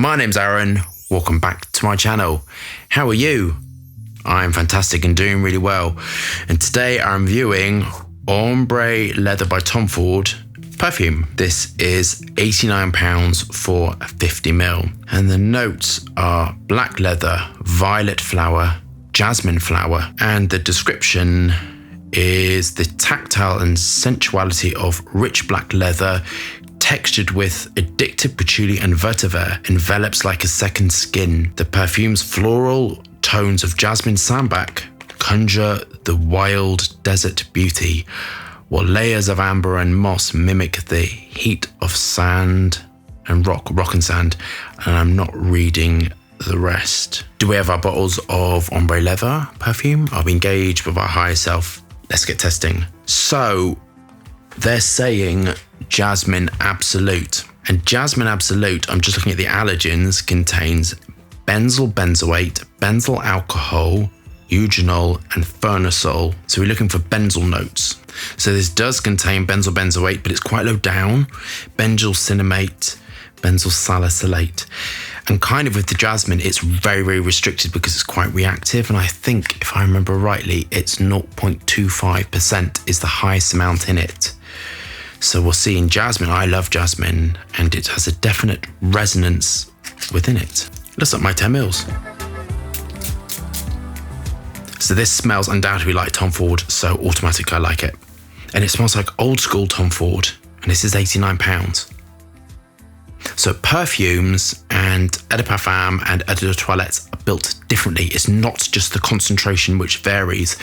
My name's Aaron. Welcome back to my channel. How are you? I'm fantastic and doing really well. And today I'm reviewing Ombre Leather by Tom Ford perfume. This is £89 for 50ml. And the notes are black leather, violet flower, jasmine flower. And the description is the tactile and sensuality of rich black leather textured with addictive patchouli and vetiver, envelops like a second skin. The perfume's floral tones of jasmine sambac conjure the wild desert beauty, while layers of amber and moss mimic the heat of sand and rock and sand. And I'm not reading the rest. Do we have our bottles of Ombre Leather perfume? I've engaged with our higher self. Let's get testing. So they're saying Jasmine Absolute. And Jasmine Absolute, I'm just looking at the allergens, contains benzyl benzoate, benzyl alcohol, eugenol, and fernosol. So we're looking for benzyl notes. So this does contain benzyl benzoate, but it's quite low down. Benzyl cinnamate, benzyl salicylate. And kind of with the jasmine, it's very, very restricted because it's quite reactive. And I think, if I remember rightly, it's 0.25% is the highest amount in it. So we'll see in jasmine. I love jasmine, and it has a definite resonance within it. Looks like my 10 mils. So this smells undoubtedly like Tom Ford, so automatically I like it. And it smells like old school Tom Ford, and this is £89. So perfumes and eau de parfum and eau de toilette are built differently. It's not just the concentration which varies,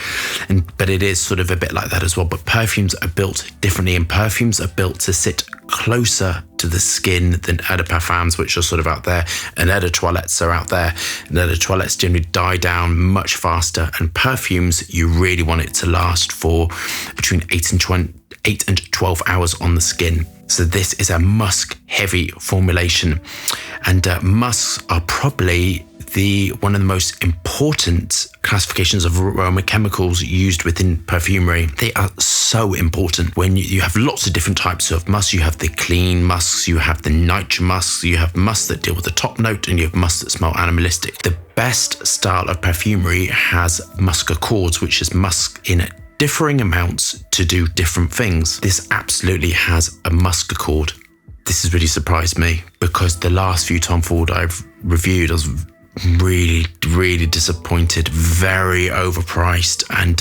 but it is sort of a bit like that as well. But perfumes are built differently, and perfumes are built to sit closer to the skin than eau de parfums, which are sort of out there, and eau de toilettes are out there. And eau de toilettes generally die down much faster, and perfumes, you really want it to last for between 8 and 12 hours on the skin. So this is a musk heavy formulation, and musks are probably one of the most important classifications of aroma chemicals used within perfumery. They are so important. When you have lots of different types of musks, you have the clean musks, you have the nitro musks, you have musks that deal with the top note, and you have musks that smell animalistic. The best style of perfumery has musk accords, which is musk in differing amounts to do different things. This absolutely has a musk accord. This has really surprised me, because the last few Tom Ford I've reviewed, I was really disappointed, very overpriced and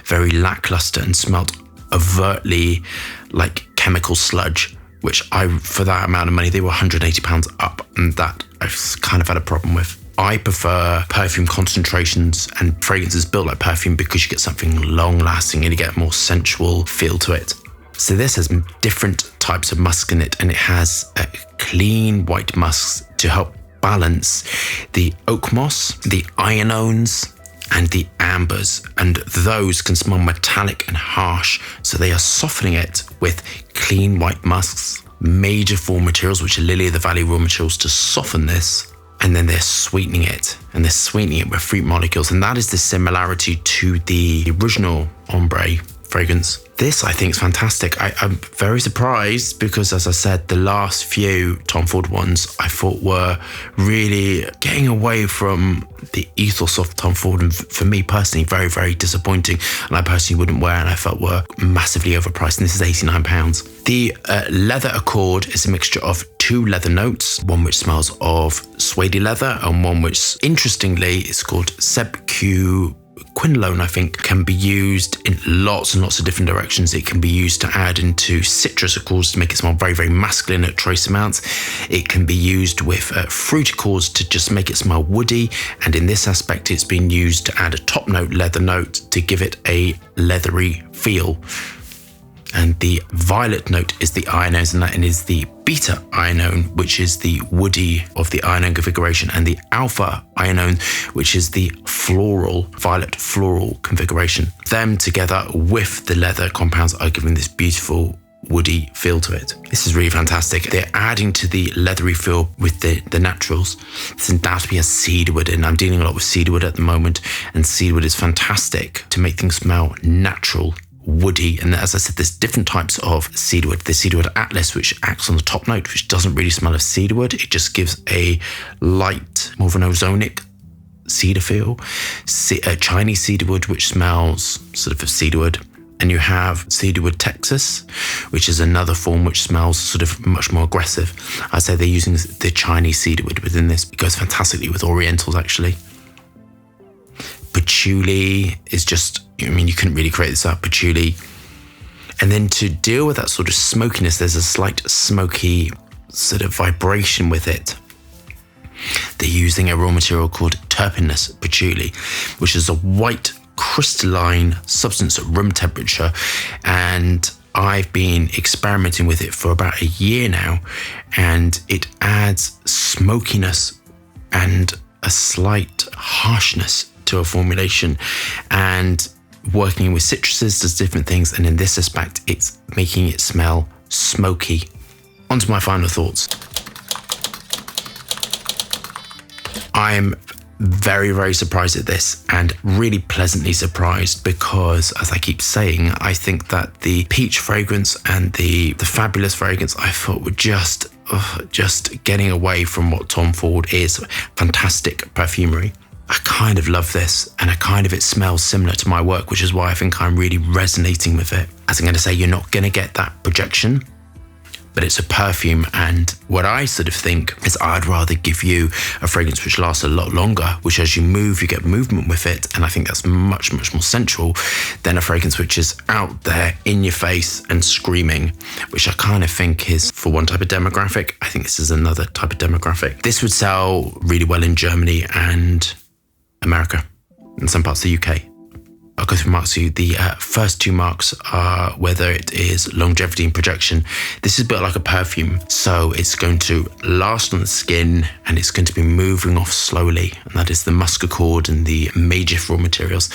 very lackluster, and smelt overtly like chemical sludge, which for that amount of money, they were £180 up, and that I've kind of had a problem with. I prefer perfume concentrations and fragrances built like perfume because you get something long lasting and you get a more sensual feel to it. So this has different types of musk in it, and it has clean white musks to help balance the oak moss, the ionones, and the ambers, and those can smell metallic and harsh, so they are softening it with clean white musks, major form materials, which are lily of the valley raw materials, to soften this. And then they're sweetening it, and they're sweetening it with fruit molecules. And that is the similarity to the original Ombre fragrance. This, I think, is fantastic. I'm very surprised because, as I said, the last few Tom Ford ones I thought were really getting away from the ethos of Tom Ford, and for me personally, very, very disappointing. And I personally wouldn't wear, and I felt were massively overpriced. And this is £89. The leather accord is a mixture of 2 leather notes, one which smells of suede leather, and one which, interestingly, is called Sebque Quinolone, I think, can be used in lots and lots of different directions. It can be used to add into citrus accords to make it smell very, very masculine at trace amounts. It can be used with fruit accords to just make it smell woody. And in this aspect, it's been used to add a top note leather note to give it a leathery feel. And the violet note is the ionones, and that is the beta ionone, which is the woody of the ionone configuration, and the alpha ionone, which is the violet floral configuration. Them together with the leather compounds are giving this beautiful woody feel to it. This is really fantastic. They're adding to the leathery feel with the naturals. This undoubtedly has cedarwood, and I'm dealing a lot with cedarwood at the moment, and cedarwood is fantastic to make things smell natural woody. And as I said, there's different types of cedarwood. There's cedarwood Atlas, which acts on the top note, which doesn't really smell of cedarwood. It just gives a light, more of an ozonic cedar feel. Chinese cedarwood, which smells sort of cedarwood. And you have cedarwood Texas, which is another form which smells sort of much more aggressive. I'd say they're using the Chinese cedarwood within this. It goes fantastically with Orientals, actually. Patchouli is just, I mean, you couldn't really create this out, patchouli. And then to deal with that sort of smokiness, there's a slight smoky sort of vibration with it. They're using a raw material called terpenous patchouli, which is a white crystalline substance at room temperature, and I've been experimenting with it for about a year now, and it adds smokiness and a slight harshness to a formulation. And working with citruses does different things, and in this aspect it's making it smell smoky. On to my final thoughts. I'm very, very surprised at this, and really pleasantly surprised, because, as I keep saying, I think that the peach fragrance and the fabulous fragrance I thought were just getting away from what Tom Ford is. Fantastic perfumery. I kind of love this, and it smells similar to my work, which is why I think I'm really resonating with it. As I'm going to say, you're not going to get that projection, but it's a perfume, and what I sort of think is I'd rather give you a fragrance which lasts a lot longer, which as you move, you get movement with it, and I think that's much, much more sensual than a fragrance which is out there in your face and screaming, which I kind of think is for one type of demographic. I think this is another type of demographic. This would sell really well in Germany and America, and some parts of the UK. I'll go through marks to you. The first two marks are whether it is longevity and projection. This is built like a perfume, so it's going to last on the skin and it's going to be moving off slowly. And that is the musk accord and the major raw materials.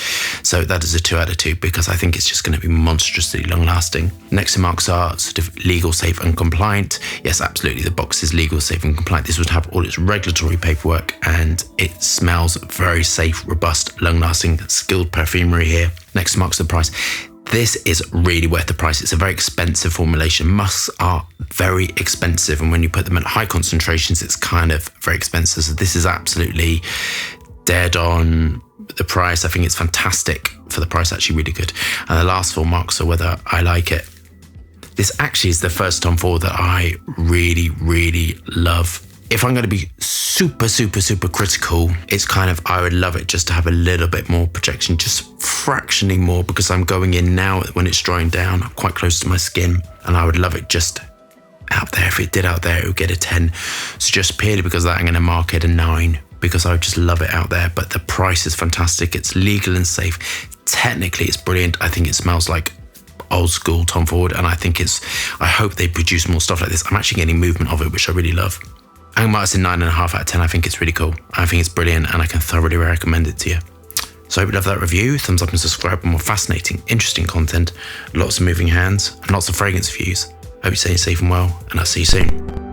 So that is a 2 out of 2, because I think it's just going to be monstrously long lasting. Next two marks are sort of legal, safe and compliant. Yes, absolutely. The box is legal, safe and compliant. This would have all its regulatory paperwork, and it smells very safe, robust, long lasting, skilled perfumery here. Next marks the price. This is really worth the price. It's a very expensive formulation. Musks are very expensive, and when you put them at high concentrations, it's kind of very expensive. So this is absolutely dead on the price. I think it's fantastic for the price, actually really good. And the last 4 marks are whether I like it. This actually is the first Tom Ford that I really, really love. If I'm going to be super, super, super critical, it's kind of, I would love it just to have a little bit more projection, just fractionally more, because I'm going in now when it's drying down, quite close to my skin, and I would love it just out there. If it did out there, it would get a 10. So just purely because of that, I'm going to mark it a 9, because I just love it out there. But the price is fantastic. It's legal and safe. Technically, it's brilliant. I think it smells like old school Tom Ford, and I hope they produce more stuff like this. I'm actually getting movement of it, which I really love. I'm marking 9.5 out of 10. I think it's really cool. I think it's brilliant, and I can thoroughly recommend it to you. So I hope you love that review. Thumbs up and subscribe for more fascinating, interesting content, lots of moving hands, and lots of fragrance views. Hope you're staying safe and well, and I'll see you soon.